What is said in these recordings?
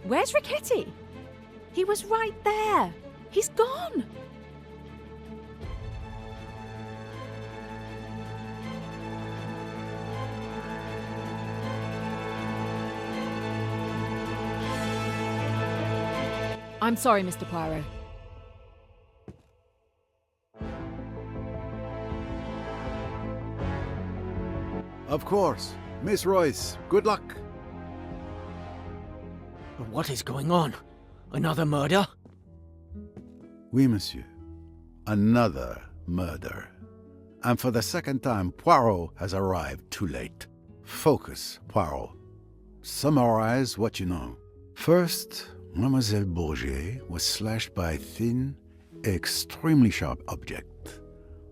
Where's Riquetti? He was right there. He's gone. I'm sorry, Mr. Poirot. Of course. Miss Royce, good luck. What is going on? Another murder? Oui, monsieur. Another murder. And for the second time, Poirot has arrived too late. Focus, Poirot. Summarize what you know. First, Mademoiselle Bourget was slashed by a thin, extremely sharp object.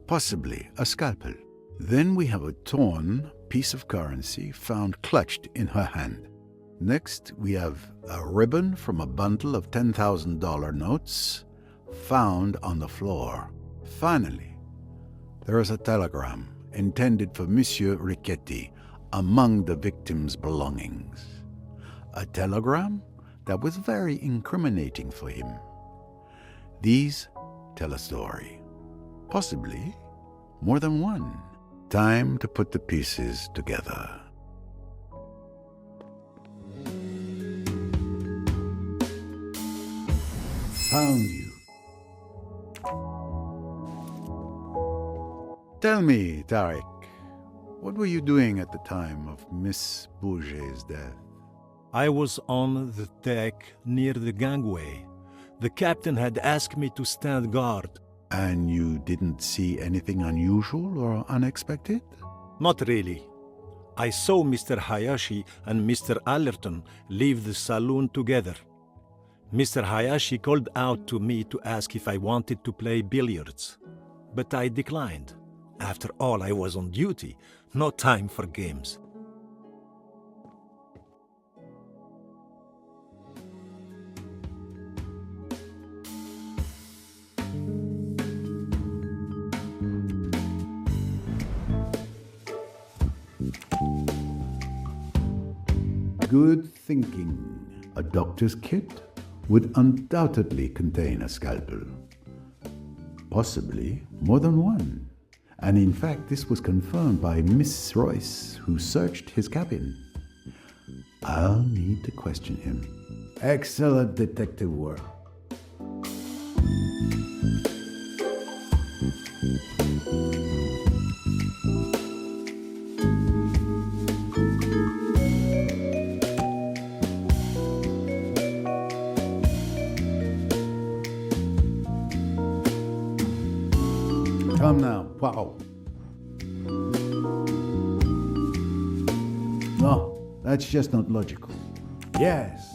Possibly a scalpel. Then we have a torn piece of currency found clutched in her hand. Next, we have a ribbon from a bundle of $10,000 notes found on the floor. Finally, there is a telegram intended for Monsieur Riquetti among the victim's belongings. A telegram that was very incriminating for him. These tell a story. Possibly more than one. Time to put the pieces together. Found you. Tell me, Tariq, what were you doing at the time of Miss Bourget's death? I was on the deck near the gangway. The captain had asked me to stand guard. And you didn't see anything unusual or unexpected? Not really. I saw Mr. Hayashi and Mr. Allerton leave the saloon together. Mr. Hayashi called out to me to ask if I wanted to play billiards, but I declined. After all, I was on duty, no time for games. Good thinking. A doctor's kit would undoubtedly contain a scalpel. Possibly more than one. And in fact, this was confirmed by Miss Royce, who searched his cabin. I'll need to question him. Excellent detective work. Come now, Poirot. No, that's just not logical. Yes.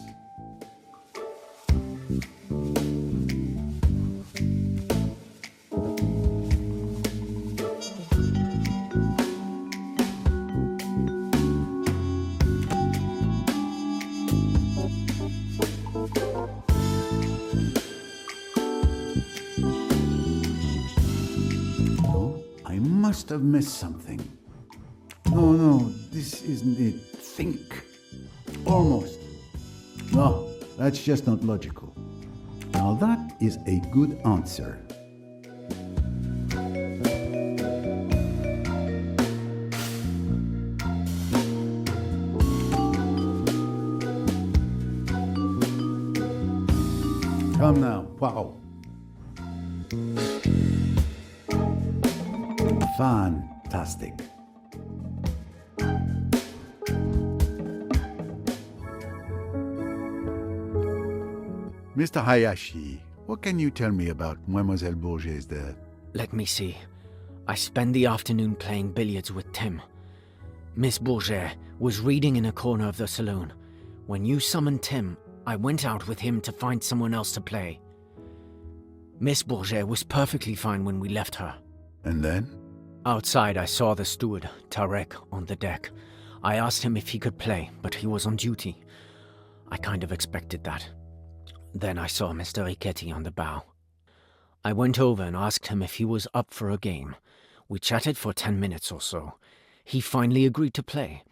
Must have missed something. No, this isn't it. Think. Almost. No, that's just not logical. Now that is a good answer. Come now, Poirot. Fantastic. Mr. Hayashi, what can you tell me about Mademoiselle Bourget's death? Let me see. I spent the afternoon playing billiards with Tim. Miss Bourget was reading in a corner of the saloon. When you summoned Tim, I went out with him to find someone else to play. Miss Bourget was perfectly fine when we left her. And then? Outside, I saw the steward, Tarek, on the deck. I asked him if he could play, but he was on duty. I kind of expected that. Then I saw Mr. Riquetti on the bow. I went over and asked him if he was up for a game. We chatted for 10 minutes or so. He finally agreed to play.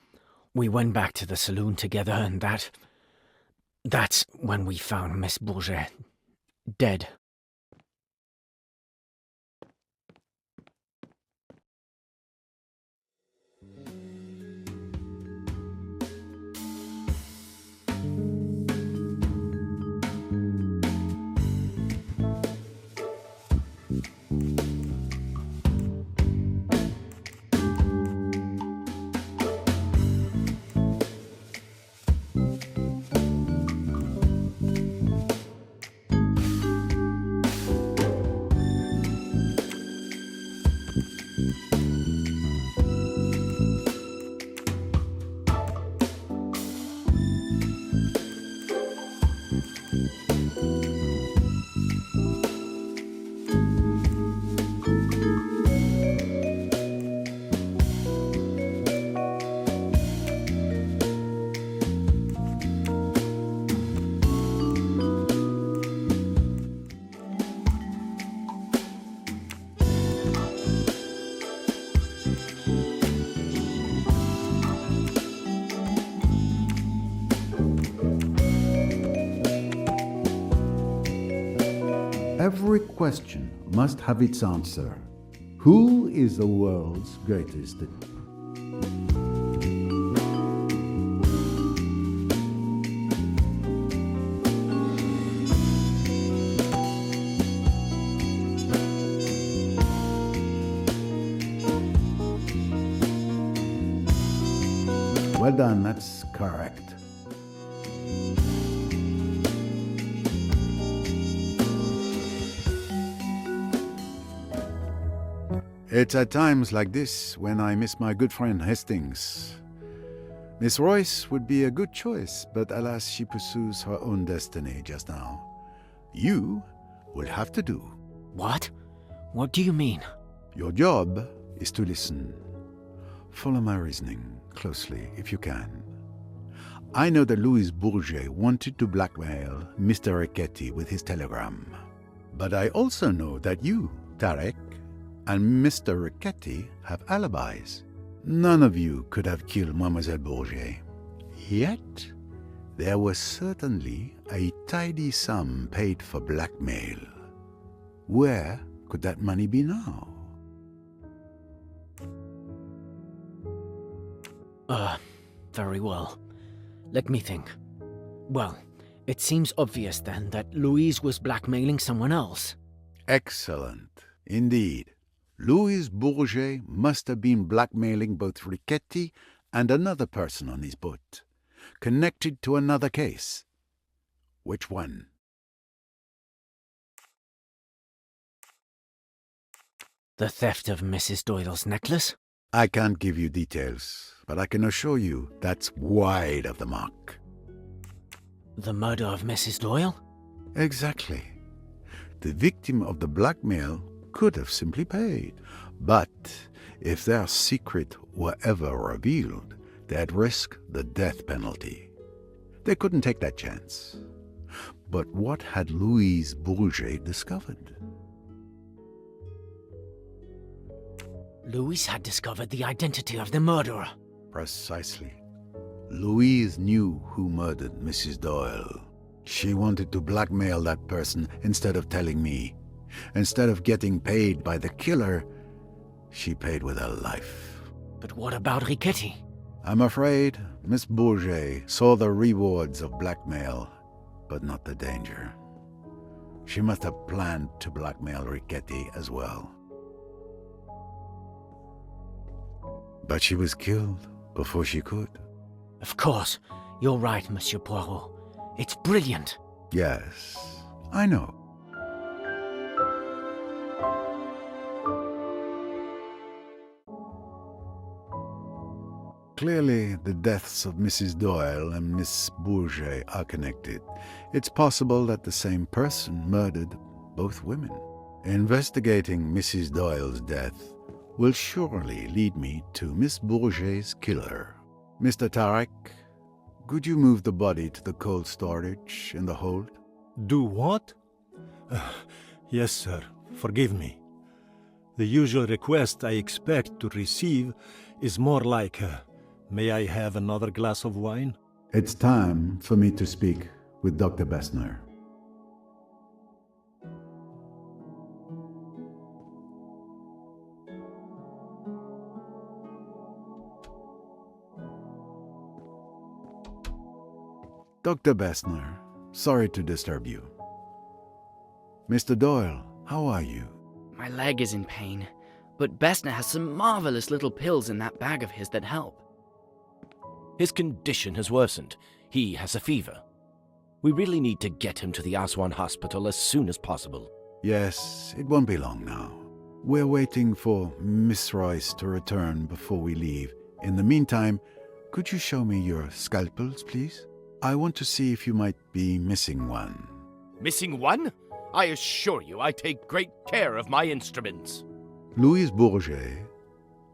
We went back to the saloon together and that... That's when we found Miss Bourget dead. Every question must have its answer. Who is the world's greatest? Well done, that's correct. It's at times like this when I miss my good friend Hastings. Miss Royce would be a good choice, but alas, she pursues her own destiny just now. You will have to do. What? What do you mean? Your job is to listen. Follow my reasoning closely if you can. I know that Louis Bourget wanted to blackmail Mr. Riquetti with his telegram. But I also know that you, Tarek, and Mr. Riquetti have alibis. None of you could have killed Mademoiselle Bourget. Yet, there was certainly a tidy sum paid for blackmail. Where could that money be now? Very well. Let me think. Well, it seems obvious then that Louise was blackmailing someone else. Excellent. Indeed. Louis Bourget must have been blackmailing both Riquetti and another person on his boat, connected to another case. Which one? The theft of Mrs. Doyle's necklace? I can't give you details, but I can assure you that's wide of the mark. The murder of Mrs. Doyle? Exactly. The victim of the blackmail could have simply paid, but if their secret were ever revealed, they'd risk the death penalty. They couldn't take that chance. But what had Louise Bourget discovered? Louise had discovered the identity of the murderer. Precisely. Louise knew who murdered Mrs. Doyle. She wanted to blackmail that person instead of telling me. Instead of getting paid by the killer, she paid with her life. But what about Riquetti? I'm afraid Miss Bourget saw the rewards of blackmail, but not the danger. She must have planned to blackmail Riquetti as well. But she was killed before she could. Of course. You're right, Monsieur Poirot. It's brilliant. Yes, I know. Clearly, the deaths of Mrs. Doyle and Miss Bourget are connected. It's possible that the same person murdered both women. Investigating Mrs. Doyle's death will surely lead me to Miss Bourget's killer. Mr. Tarek, could you move the body to the cold storage in the hold? Do what? Yes, sir. Forgive me. The usual request I expect to receive is more like, may I have another glass of wine? It's time for me to speak with Dr. Bessner. Dr. Bessner, sorry to disturb you. Mr. Doyle, how are you? My leg is in pain, but Bessner has some marvelous little pills in that bag of his that help. His condition has worsened. He has a fever. We really need to get him to the Aswan hospital as soon as possible. Yes, it won't be long now. We're waiting for Miss Royce to return before we leave. In the meantime, could you show me your scalpels, please? I want to see if you might be missing one. Missing one? I assure you I take great care of my instruments. Louise Bourget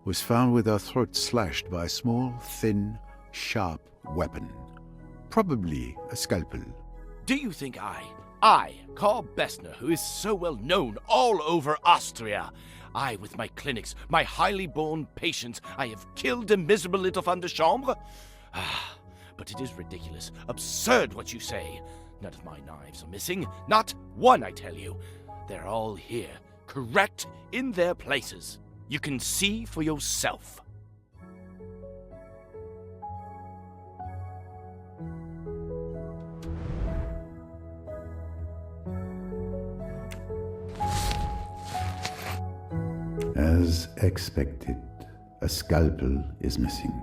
was found with her throat slashed by a small, thin, sharp weapon. Probably a scalpel. Do you think I, Carl Bessner, who is so well known all over Austria, I, with my clinics, my highly born patients, I have killed a miserable little femme de chambre? But it is ridiculous, absurd what you say. None of my knives are missing. Not one, I tell you. They're all here, correct in their places. You can see for yourself. As expected, a scalpel is missing.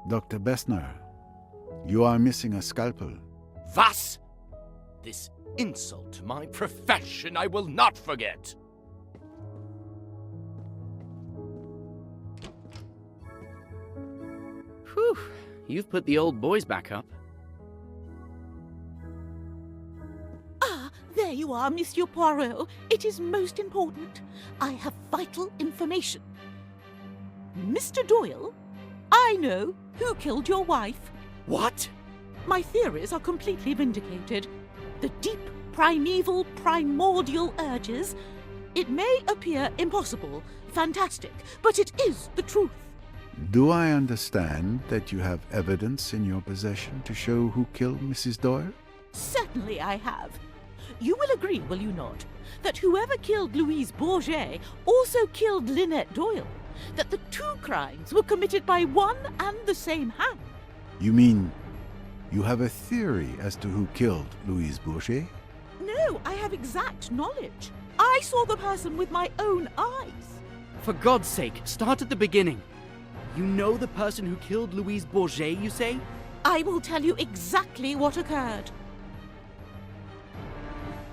Dr. Bessner, you are missing a scalpel. Was? This insult to my profession I will not forget. Whew, you've put the old boys back up. Ah, there you are, Monsieur Poirot. It is most important. I have vital information. Mr. Doyle, I know who killed your wife. What? My theories are completely vindicated. The deep, primeval, primordial urges. It may appear impossible, fantastic, but it is the truth. Do I understand that you have evidence in your possession to show who killed Mrs. Doyle? Certainly I have. You will agree, will you not, that whoever killed Louise Bourget also killed Lynette Doyle? That the two crimes were committed by one and the same hand? You mean you have a theory as to who killed Louise Bourget? No, I have exact knowledge. I saw the person with my own eyes. For God's sake, start at the beginning. You know the person who killed Louise Bourget, you say? I will tell you exactly what occurred.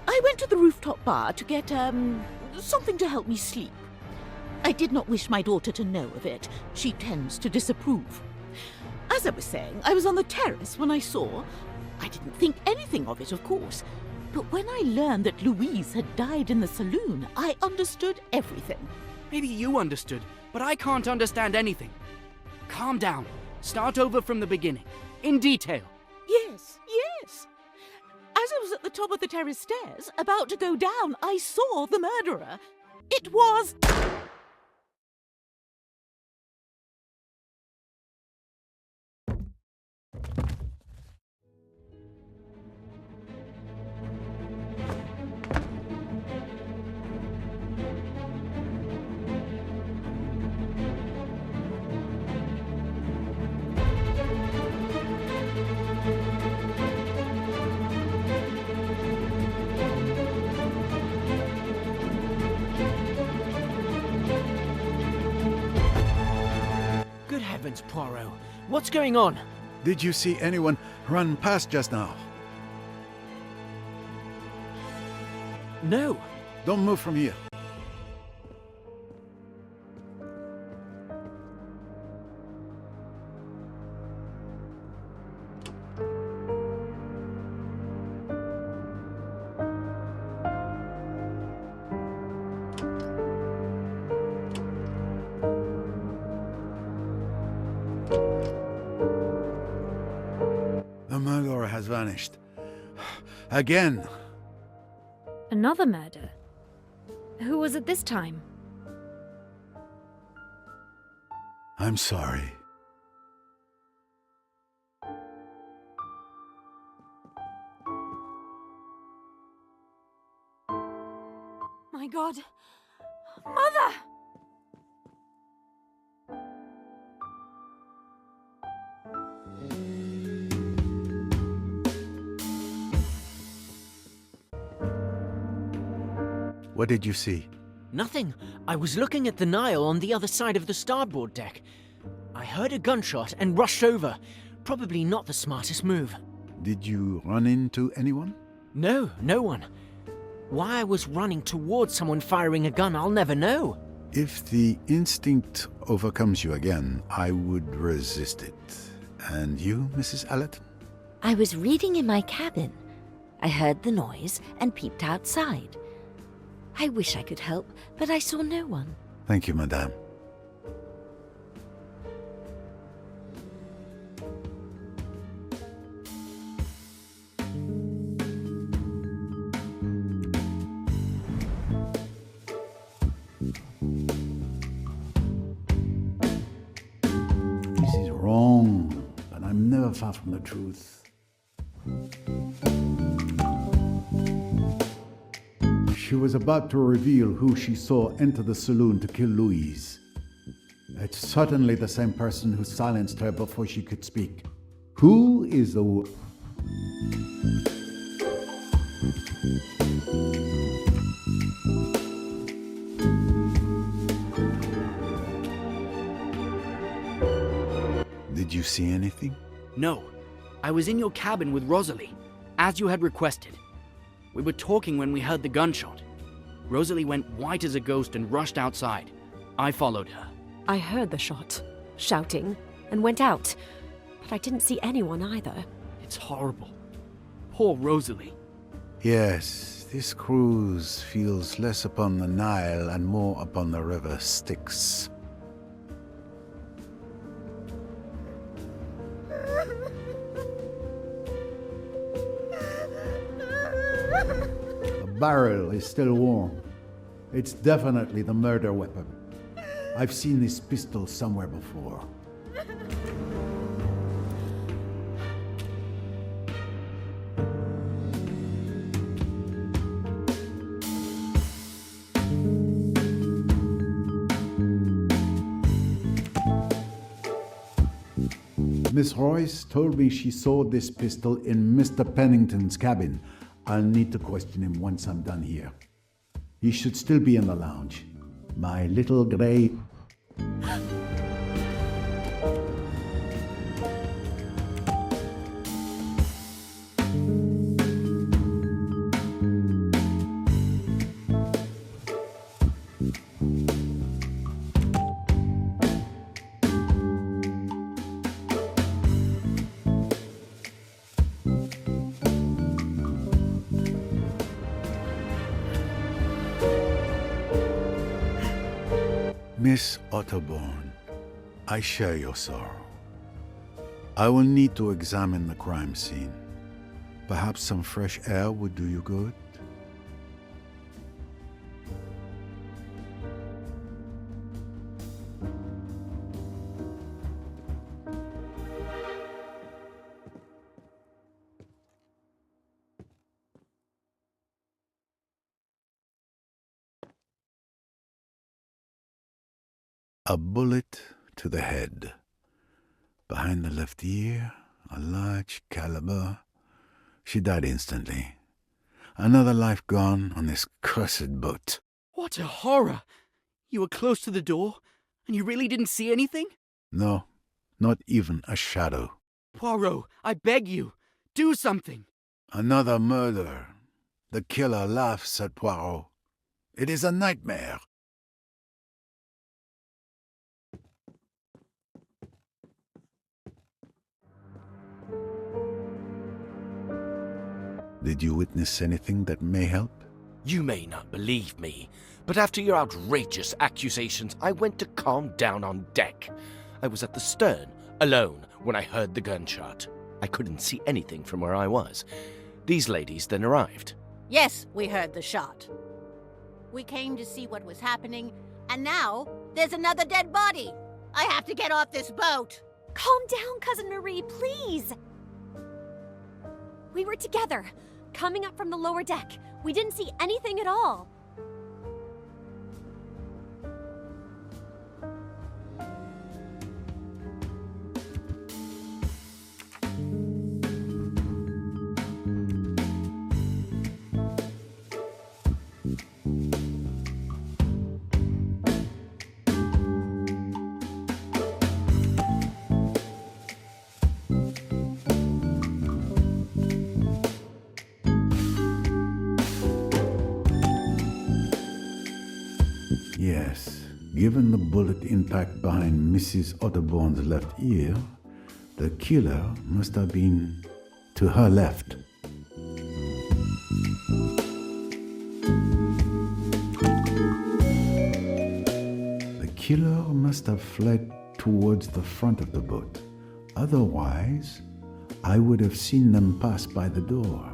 I went to the rooftop bar to get, something to help me sleep. I did not wish my daughter to know of it. She tends to disapprove. As I was saying, I was on the terrace when I saw. I didn't think anything of it, of course. But when I learned that Louise had died in the saloon, I understood everything. Maybe you understood, but I can't understand anything. Calm down. Start over from the beginning. In detail. Yes, yes. As I was at the top of the terrace stairs, about to go down, I saw the murderer. It was... Good heavens, Poirot. What's going on? Did you see anyone run past just now? No. Don't move from here. The murderer has vanished. Again. Another murder? Who was it this time? I'm sorry. My God. Mother! What did you see? Nothing. I was looking at the Nile on the other side of the starboard deck. I heard a gunshot and rushed over. Probably not the smartest move. Did you run into anyone? No, no one. Why I was running towards someone firing a gun, I'll never know. If the instinct overcomes you again, I would resist it. And you, Mrs. Allerton? I was reading in my cabin. I heard the noise and peeped outside. I wish I could help, but I saw no one. Thank you, madame. This is wrong, but I'm never far from the truth. She was about to reveal who she saw enter the saloon to kill Louise. It's certainly the same person who silenced her before she could speak. Who is the... Did you see anything? No. I was in your cabin with Rosalie, as you had requested. We were talking when we heard the gunshot. Rosalie went white as a ghost and rushed outside. I followed her. I heard the shot, shouting, and went out. But I didn't see anyone either. It's horrible. Poor Rosalie. Yes, this cruise feels less upon the Nile and more upon the river Styx. The barrel is still warm. It's definitely the murder weapon. I've seen this pistol somewhere before. Miss Royce told me she saw this pistol in Mr. Pennington's cabin. I'll need to question him once I'm done here. He should still be in the lounge. My little grey... Miss Otterbourne, I share your sorrow. I will need to examine the crime scene. Perhaps some fresh air would do you good? A bullet to the head. Behind the left ear, a large caliber. She died instantly. Another life gone on this cursed boat. What a horror! You were close to the door, and you really didn't see anything? No, not even a shadow. Poirot, I beg you, do something! Another murder. The killer laughs at Poirot. It is a nightmare. Did you witness anything that may help? You may not believe me, but after your outrageous accusations, I went to calm down on deck. I was at the stern, alone, when I heard the gunshot. I couldn't see anything from where I was. These ladies then arrived. Yes, we heard the shot. We came to see what was happening, and now there's another dead body. I have to get off this boat. Calm down, Cousin Marie, please! We were together, coming up from the lower deck. We didn't see anything at all. Yes, given the bullet impact behind Mrs. Otterbourne's left ear, the killer must have been to her left. The killer must have fled towards the front of the boat. Otherwise, I would have seen them pass by the door.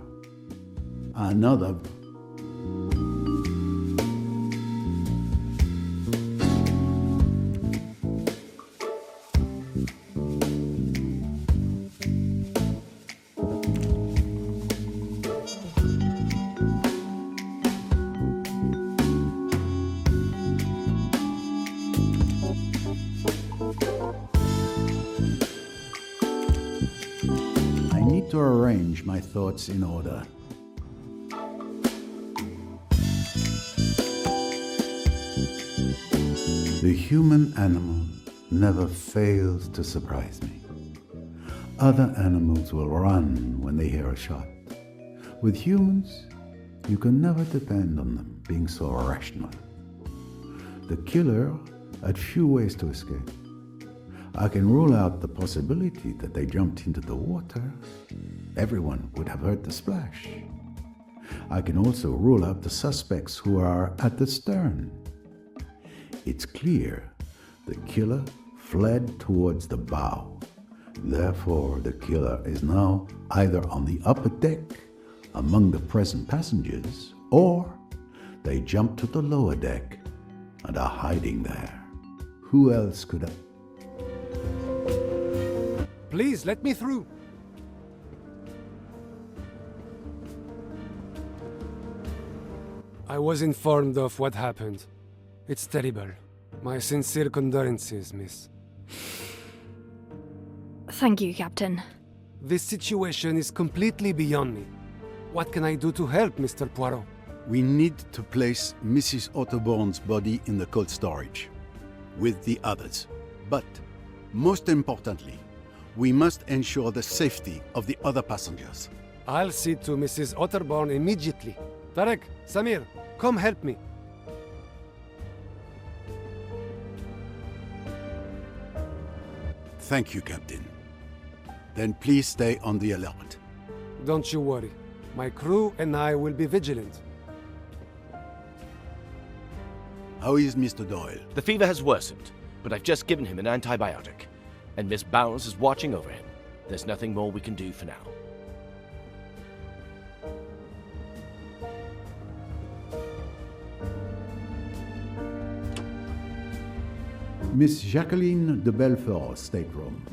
Another. I need to arrange my thoughts in order. The human animal never fails to surprise me. Other animals will run when they hear a shot. With humans, you can never depend on them being so rational. The killer had few ways to escape. I can rule out the possibility that they jumped into the water. Everyone would have heard the splash. I can also rule out the suspects who are at the stern. It's clear the killer fled towards the bow. Therefore, the killer is now either on the upper deck among the present passengers, or they jumped to the lower deck and are hiding there. Who else could have... Please, let me through. I was informed of what happened. It's terrible. My sincere condolences, miss. Thank you, Captain. This situation is completely beyond me. What can I do to help, Mr. Poirot? We need to place Mrs. Otterbourne's body in the cold storage with the others. But, most importantly, we must ensure the safety of the other passengers. I'll see to Mrs. Otterbourne immediately. Tarek, Samir, come help me. Thank you, Captain. Then please stay on the alert. Don't you worry. My crew and I will be vigilant. How is Mr. Doyle? The fever has worsened, but I've just given him an antibiotic. And Miss Bowles is watching over him. There's nothing more we can do for now. Miss Jacqueline de Belfort's stateroom.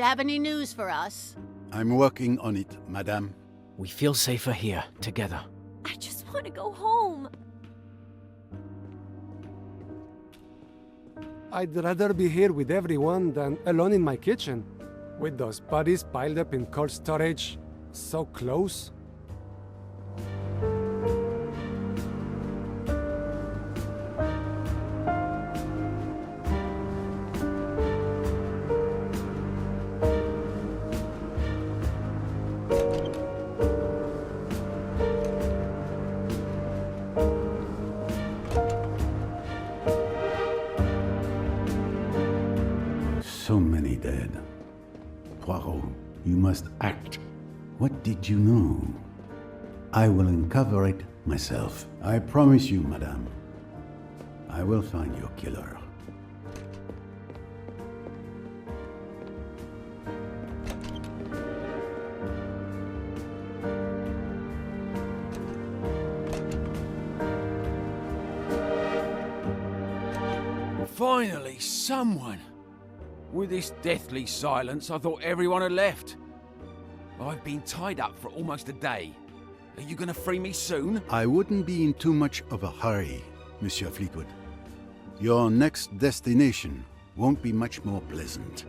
you have any news for us? I'm working on it, madame. We feel safer here, together. I just want to go home. I'd rather be here with everyone than alone in my kitchen, with those bodies piled up in cold storage, so close. So many dead. Poirot, you must act. What did you know? I will uncover it myself. I promise you, madame. I will find your killer. Finally, someone! With this deathly silence, I thought everyone had left. I've been tied up for almost a day. Are you gonna free me soon? I wouldn't be in too much of a hurry, Monsieur Fleetwood. Your next destination won't be much more pleasant.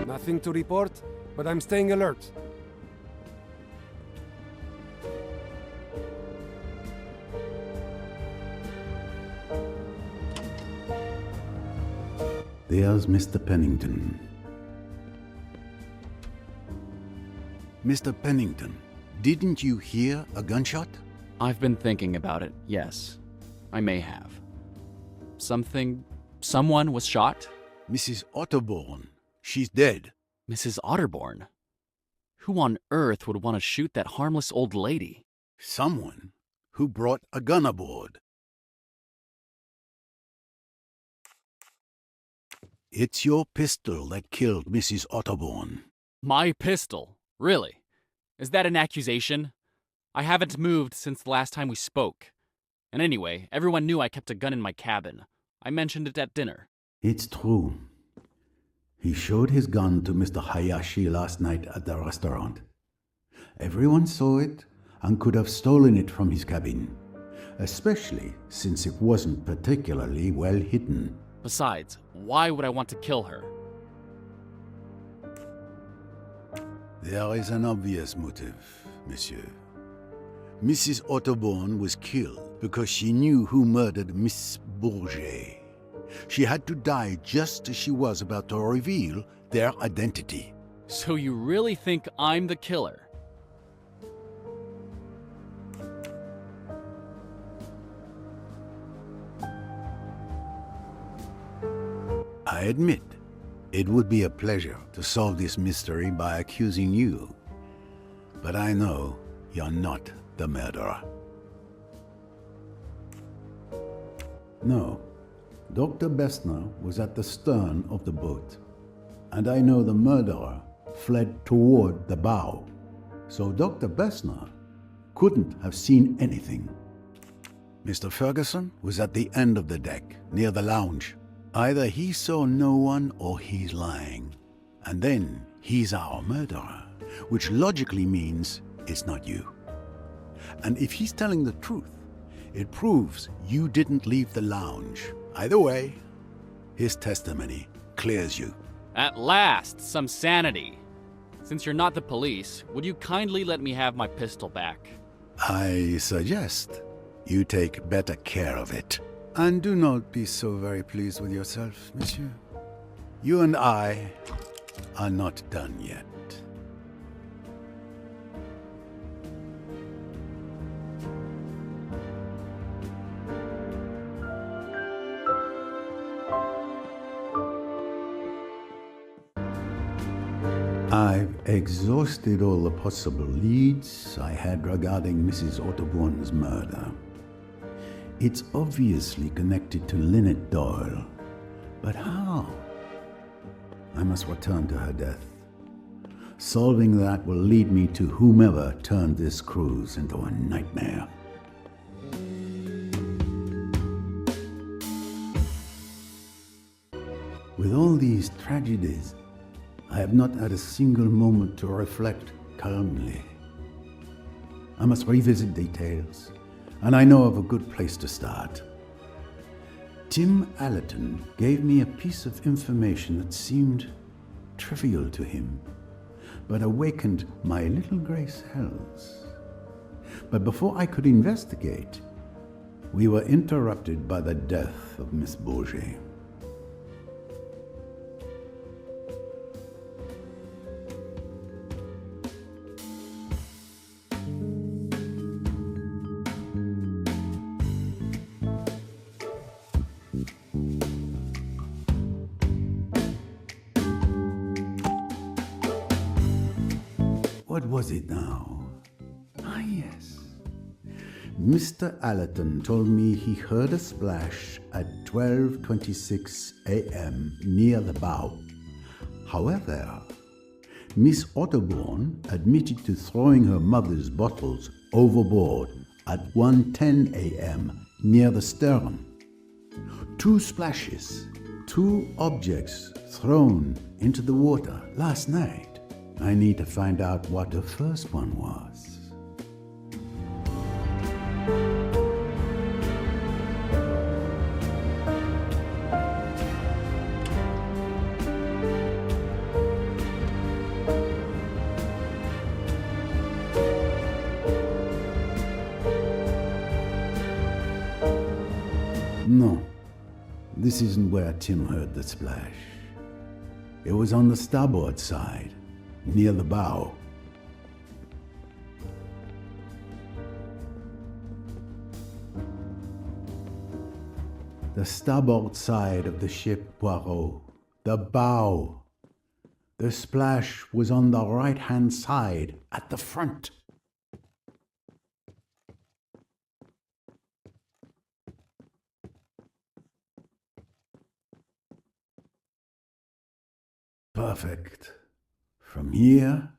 Nothing to report, but I'm staying alert. There's Mr. Pennington. Mr. Pennington, didn't you hear a gunshot? I've been thinking about it, yes. I may have. Someone was shot? Mrs. Otterbourne. She's dead. Mrs. Otterbourne? Who on earth would want to shoot that harmless old lady? Someone who brought a gun aboard. It's your pistol that killed Mrs. Otterbourne. My pistol? Really? Is that an accusation? I haven't moved since the last time we spoke. And anyway, everyone knew I kept a gun in my cabin. I mentioned it at dinner. It's true. He showed his gun to Mr. Hayashi last night at the restaurant. Everyone saw it and could have stolen it from his cabin, especially since it wasn't particularly well hidden. Besides, why would I want to kill her? There is an obvious motive, monsieur. Mrs. Otterbourne was killed because she knew who murdered Miss Bourget. She had to die just as she was about to reveal their identity. So you really think I'm the killer? I admit, it would be a pleasure to solve this mystery by accusing you. But I know you're not the murderer. No. Dr. Bessner was at the stern of the boat, and I know the murderer fled toward the bow. So Dr. Bessner couldn't have seen anything. Mr. Ferguson was at the end of the deck, near the lounge. Either he saw no one or he's lying. And then he's our murderer, which logically means it's not you. And if he's telling the truth, it proves you didn't leave the lounge. Either way, his testimony clears you. At last, some sanity. Since you're not the police, would you kindly let me have my pistol back? I suggest you take better care of it. And do not be so very pleased with yourself, monsieur. You and I are not done yet. I've exhausted all the possible leads I had regarding Mrs. Otterbourne's murder. It's obviously connected to Lynette Doyle, but how? I must return to her death. Solving that will lead me to whomever turned this cruise into a nightmare. With all these tragedies, I have not had a single moment to reflect calmly. I must revisit details, and I know of a good place to start. Tim Allerton gave me a piece of information that seemed trivial to him, but awakened my little grey cells. But before I could investigate, we were interrupted by the death of Miss Bourget. What was it now? Ah, yes. Mr. Allerton told me he heard a splash at 12:26 a.m. near the bow. However, Miss Otterbourne admitted to throwing her mother's bottles overboard at 1:10 a.m. near the stern. 2 splashes, 2 objects thrown into the water last night. I need to find out what the first one was. No, this isn't where Tim heard the splash. It was on the starboard side, near the bow. The starboard side of the ship, Poirot. The bow. The splash was on the right-hand side, at the front. Perfect. From here,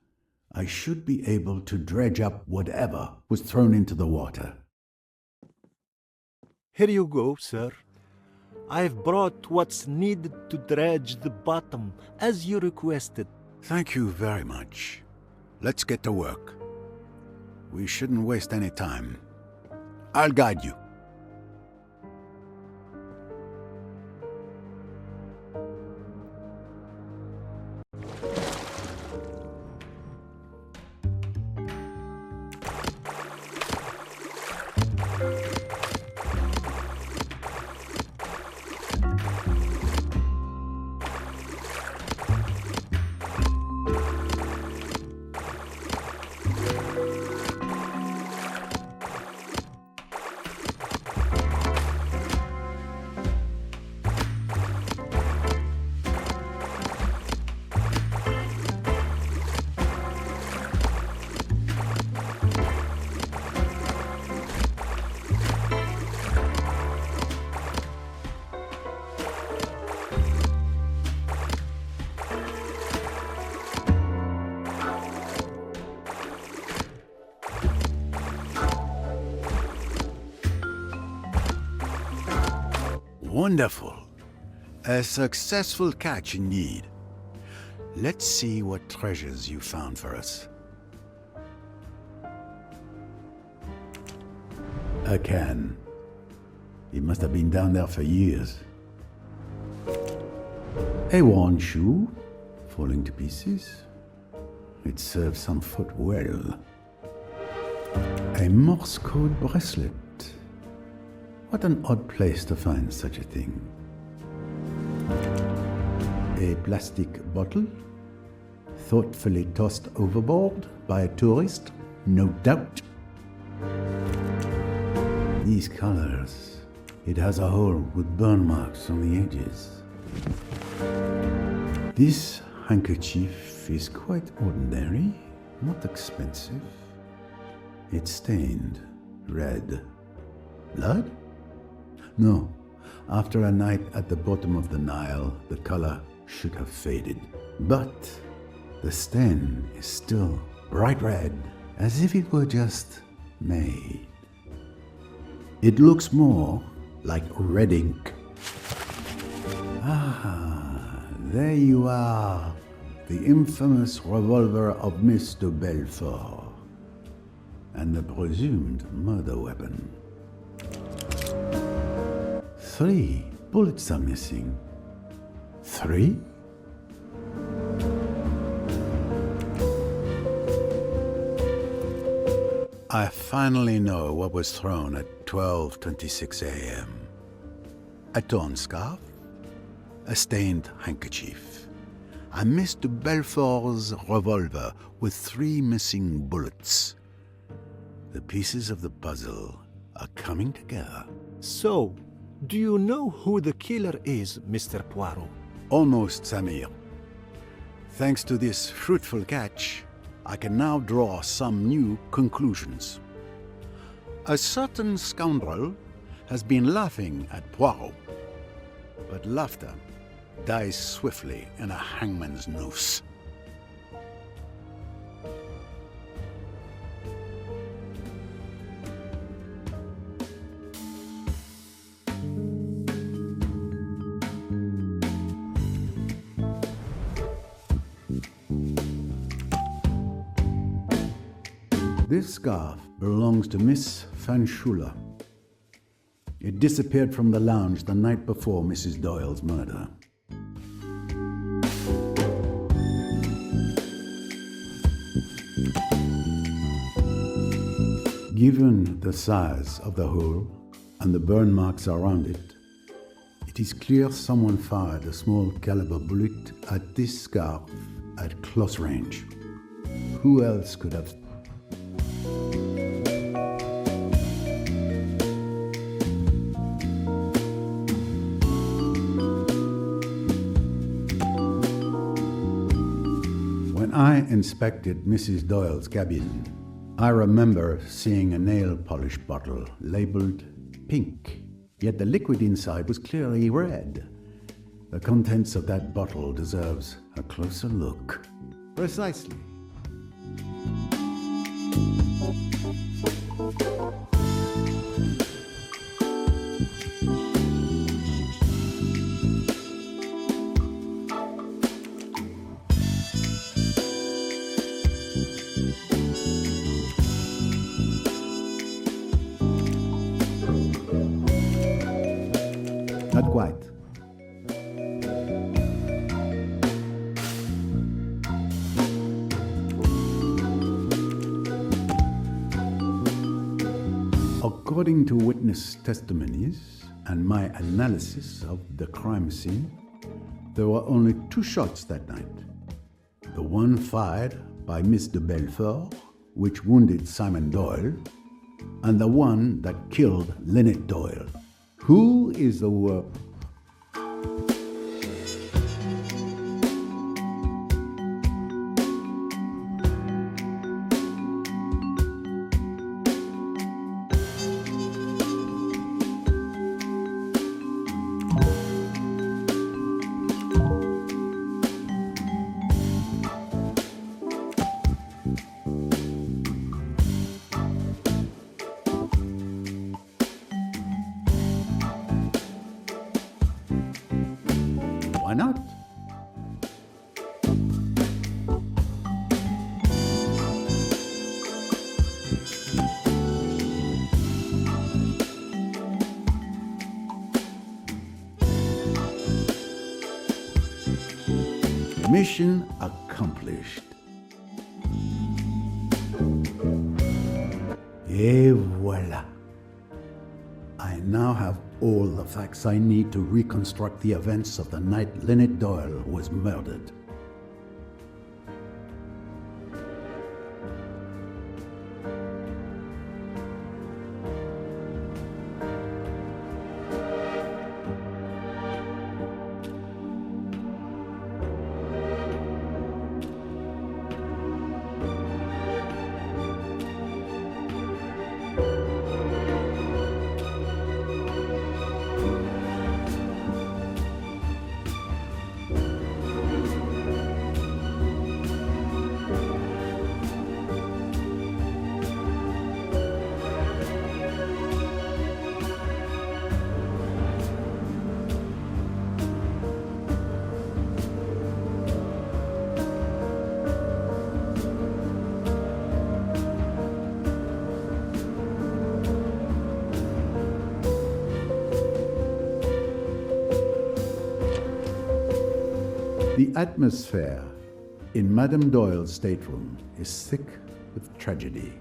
I should be able to dredge up whatever was thrown into the water. Here you go, sir. I've brought what's needed to dredge the bottom, as you requested. Thank you very much. Let's get to work. We shouldn't waste any time. I'll guide you. Wonderful. A successful catch indeed. Let's see what treasures you found for us. A can. It must have been down there for years. A worn shoe, falling to pieces. It serves some foot well. A Morse code bracelet. What an odd place to find such a thing. A plastic bottle, thoughtfully tossed overboard by a tourist, no doubt. These colors. It has a hole with burn marks on the edges. This handkerchief is quite ordinary, not expensive. It's stained red. Blood? No. After a night at the bottom of the Nile, the color should have faded. But the stain is still bright red, as if it were just made. It looks more like red ink. Ah, there you are, the infamous revolver of Mr. Belfort, and the presumed murder weapon. 3 bullets are missing. 3? I finally know what was thrown at 12:26 a.m. A torn scarf, a stained handkerchief, and Mr. Belfort's revolver with 3 missing bullets. The pieces of the puzzle are coming together. So, do you know who the killer is, Mr. Poirot? Almost, Samir. Thanks to this fruitful catch, I can now draw some new conclusions. A certain scoundrel has been laughing at Poirot, but laughter dies swiftly in a hangman's noose. This scarf belongs to Miss Fanchula. It disappeared from the lounge the night before Mrs. Doyle's murder. Given the size of the hole and the burn marks around it, it is clear someone fired a small caliber bullet at this scarf at close range. Who else could have? When I inspected Mrs. Doyle's cabin, I remember seeing a nail polish bottle labeled pink, yet the liquid inside was clearly red. The contents of that bottle deserves a closer look. Precisely. Not quite. According to witness testimonies and my analysis of the crime scene, there were only 2 shots that night. The one fired by Mr. Belfort, which wounded Simon Doyle, and the one that killed Lynette Doyle. Who is the Mission accomplished. Et voila. I now have all the facts I need to reconstruct the events of the night Lynette Doyle was murdered. The atmosphere in Madame Doyle's stateroom is thick with tragedy.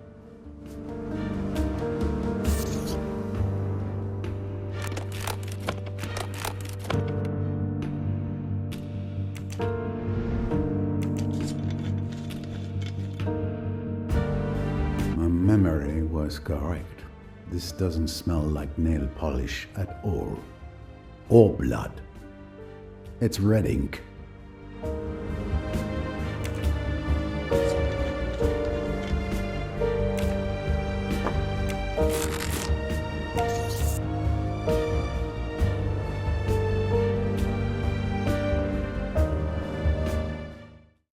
My memory was correct. This doesn't smell like nail polish at all, or blood. It's red ink.